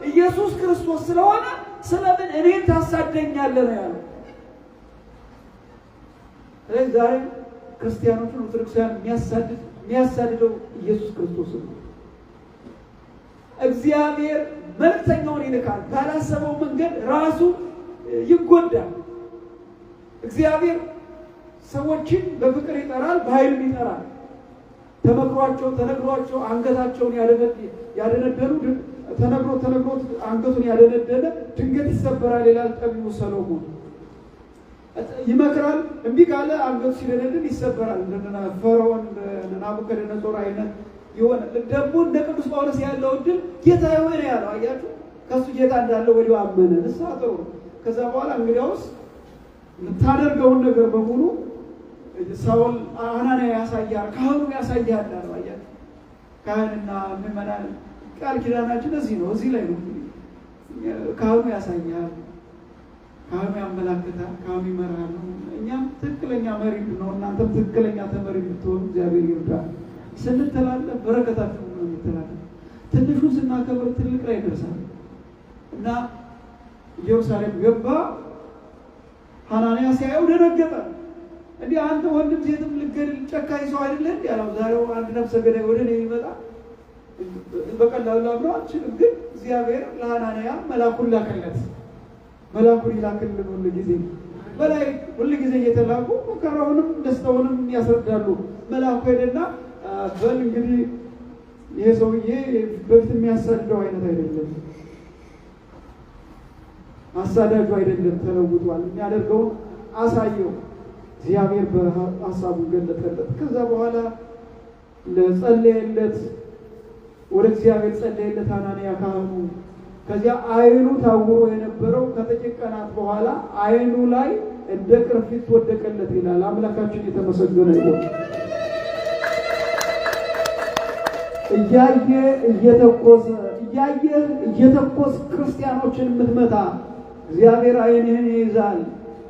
ኢየሱስ ክርስቶስ ስለሆነ ስለምን እኔን ታሳደኛለህ ነው ያለው። ስለዚህ ዛሬ ክርስቲያኖችን ኦርቶዶክሳውያን የሚያሳድደው ኢየሱስ ክርስቶስ ነው። እግዚአብሔር መልእክተኛውን ይልካል። ባላሰበው መንገድ ራሱ ይጎዳል። እግዚአብሔር ሰዎችን በፍቅር ይጠራል፣ በኃይልም ይጠራል። ተነግሯቸው አንገታቸውን ያደነደኑ ተነግሮት አንገቱን ያደነደነ ድንገት ይሰበራል ይላል ጠቢቡ ሰሎሞን። ይመክራል፣ እምቢ ካለ አንገቱ ሲደነድን ይሰበራል። እንደና ፈርዖን ናቡከደነጾር አይነት የሆነ ደግሞ እንደ ቅዱስ ጳውሎስ ያለው ድል ጌታ የሆነ ያለው አያችሁ፣ ከሱ ጌታ እንዳለው ወዲያው አመነ። ንስሐ ጥሩ። ከዛ በኋላ እንግዲያውስ የምታደርገውን ነገር በሙሉ ሳውል አናንያ ያሳያል፣ ካህኑ ያሳያል አለ። አያችሁ፣ ካህንና ምዕመናን ቃል ኪዳናችን እዚህ ነው፣ እዚህ ላይ ነው። ካህኑ ያሳያል፣ ካህኑ ያመላክታል፣ ካህኑ ይመራል። እኛም ትክክለኛ መሪ ነው፣ እናንተም ትክክለኛ ተመሪ ብትሆኑ እግዚአብሔር ይርዳል። ስንተላለፍ በረከታችን ነው የሚተላለፍ። ትንሹን ስናከብር ትልቅ ላይ ይደርሳል እና ኢየሩሳሌም ገባ። ሐናንያ ሲያየው ደነገጠ። እንዲህ አንተ ወንድም ሴትም ልትገድል ጨካኝ ሰው አይደለህ እንዲህ አለው። ዛሬው አንድ ነፍሰ ገዳይ ወደ እኔ ይመጣ በቀላሉ ላምነው አልችልም። ግን እግዚአብሔር ለሐናንያ መልአኩን ላከለት። መልአኩን ይላክልን ሁል ጊዜ እየተላኩ መከራውንም ደስታውንም ያስረዳሉ። መልአኩ ሄደና በል እንግዲህ ይሄ ሰውዬ በፊት የሚያሳድደው አይነት አይደለም፣ አሳዳጁ አይደለም፣ ተለውጧል። የሚያደርገውን አሳየው። እግዚአብሔር በሐሳቡ ገለጠለት። ከዛ በኋላ ለጸለየለት፣ ወደ እግዚአብሔር ጸለየለት ሐናንያ ካህኑ። ከዚያ አይኑ ታውሮ የነበረው ከጥቂት ቀናት በኋላ አይኑ ላይ እንደ ቅርፊት ወደቀለት ይላል። አምላካችን የተመሰገነ ይሁን። እየተኮስ ክርስቲያኖችን የምትመታ እግዚአብሔር አይንህን ይይዛል።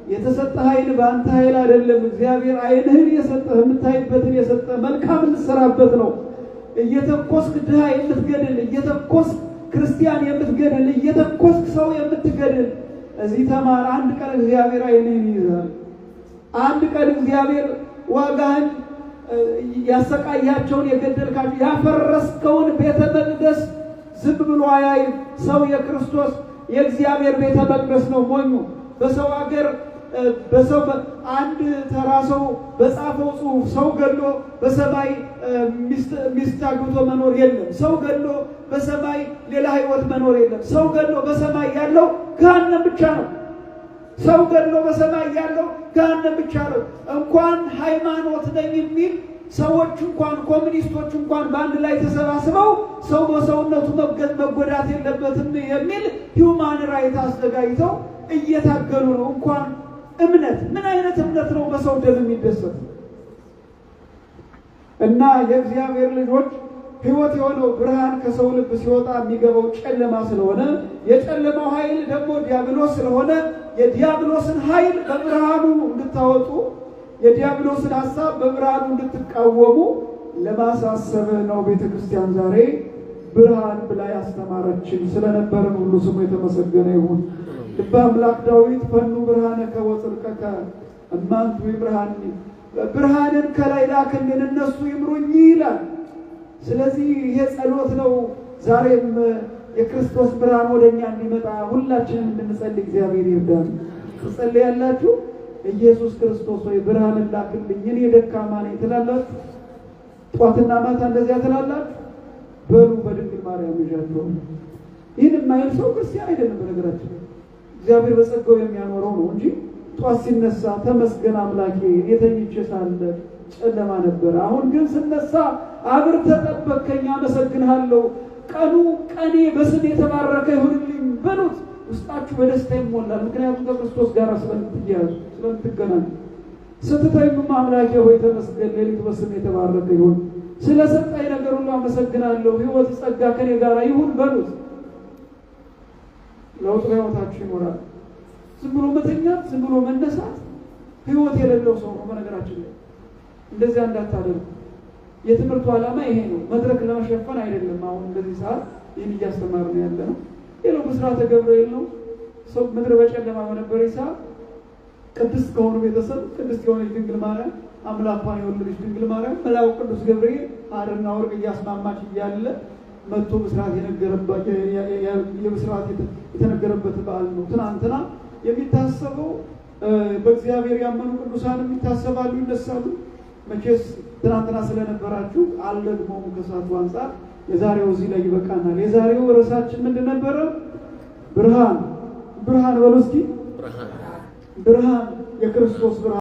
የተሰጠህ አይን በአንተ ኃይል አይደለም። እግዚአብሔር አይንህን የሰጠህ የምታይበትን የሰጠህ መልካም እንድትሰራበት ነው። እየተኮስክ ድሃ የምትገድል፣ እየተኮስክ ክርስቲያን የምትገድል እየተኮስክ ሰው የምትገድል እዚህ ተማር። አንድ ቀን እግዚአብሔር ዓይንህን ይይዛል። አንድ ቀን እግዚአብሔር ዋጋህን ያሰቃያቸውን የገደልካቸው ያፈረስከውን ቤተ መቅደስ ዝም ብሎ አያይም። ሰው የክርስቶስ የእግዚአብሔር ቤተ መቅደስ ነው። ሞኙ በሰው ሀገር በሰው አንድ ተራ ሰው በጻፈው ጽሑፍ ሰው ገሎ በሰማይ ሚስት አግብቶ መኖር የለም። ሰው ገሎ በሰማይ ሌላ ሕይወት መኖር የለም። ሰው ገሎ በሰማይ ያለው ገሃነም ብቻ ነው። ሰው ገሎ በሰማይ ያለው ገሃነም ብቻ ነው። እንኳን ሃይማኖት ነኝ የሚል ሰዎች እንኳን ኮሚኒስቶች እንኳን በአንድ ላይ ተሰባስበው ሰው በሰውነቱ መጎዳት የለበትም የሚል ሂውማን ራይት አዘጋጅተው እየታገሉ ነው። እንኳን እምነት ምን አይነት እምነት ነው በሰው ደም የሚደሰት? እና የእግዚአብሔር ልጆች ሕይወት የሆነው ብርሃን ከሰው ልብ ሲወጣ የሚገባው ጨለማ ስለሆነ የጨለማው ኃይል ደግሞ ዲያብሎስ ስለሆነ የዲያብሎስን ኃይል በብርሃኑ እንድታወጡ የዲያብሎስን ሐሳብ በብርሃኑ እንድትቃወሙ ለማሳሰብ ነው ቤተክርስቲያን ዛሬ ብርሃን ብላ ያስተማረችን። ስለነበረን ሁሉ ስሙ የተመሰገነ ይሁን። ልበ አምላክ ዳዊት ፈኑ ብርሃነከ ወጽድቀከ እማንቱ ይብርሃኒ ብርሃንን ከላይ ላክልን እነሱ ይምሩኝ ይላል። ስለዚህ ይሄ ጸሎት ነው። ዛሬም የክርስቶስ ብርሃን ወደኛ እንዲመጣ ሁላችንም እንድንጸልይ እግዚአብሔር ይርዳን። ትጸልያላችሁ? ኢየሱስ ክርስቶስ ሆይ ብርሃንን ላክልኝ እኔ ደካማ ነኝ ትላላችሁ? ጧትና ማታ እንደዚያ ትላላችሁ? በሉ በድንግል ማርያም ይዣችሁ። ይህን የማይል ሰው ክርስቲያን አይደለም። በነገራችን እግዚአብሔር በጸጋው የሚያኖረው ነው እንጂ ጧት ሲነሳ ተመስገን አምላኬ እኔ ተኝቼ ሳለ ጨለማ ነበር፣ አሁን ግን ስነሳ አብርተህ ጠበቅከኝ፣ አመሰግንሃለሁ፣ ቀኔ በስም የተባረከ ይሁንልኝ በሉት። ውስጣችሁ በደስታ ይሞላል። ምክንያቱም ከክርስቶስ ጋር ስለምትያዙ ስለምትገናኙ። ስትተኙም አምላኬ ሆይ ተመስገን፣ ሌሊቱ በስም የተባረከ ይሁን፣ ስለሰጠኝ ነገር ሁሉ አመሰግናለሁ፣ ሕይወት ጸጋ ከኔ ጋር ይሁን በሉት። ለውጥ በሕይወታችሁ ይኖራል። ዝም ብሎ መተኛት ዝም ብሎ መነሳት ሕይወት የሌለው ሰው ነው። በነገራችን ላይ እንደዚያ እንዳታደርጉ። የትምህርቱ ዓላማ ይሄ ነው፣ መድረክ ለመሸፈን አይደለም። አሁን እንደዚህ ሰዓት ይህን እያስተማርን ያለ ነው። ሌላው ብስራተ ገብርኤል ነው። ሰው ምድር በጨለማ በነበረ ሰዓት ቅድስት ከሆኑ ቤተሰብ ቅድስት የሆነች ድንግል ማርያም አምላኳን የወለደች ድንግል ማርያም መልአኩ ቅዱስ ገብርኤል ሐርና ወርቅ እያስማማች እያለ መጥቶ ብስራት የተነገረበት በዓል ነው። ትናንትና የሚታሰበው በእግዚአብሔር ያመኑ ቅዱሳን የሚታሰባሉ፣ ይነሳሉ። መቼስ ትናንትና ስለነበራችሁ አልደግሞም ከሰዓቱ አንፃር የዛሬው እዚህ ላይ ይበቃናል። የዛሬው ርዕሳችን ምንድን ነበረ? ብርሃን። ብርሃን በሉ እስኪ። ብርሃን የክርስቶስ ብርሃን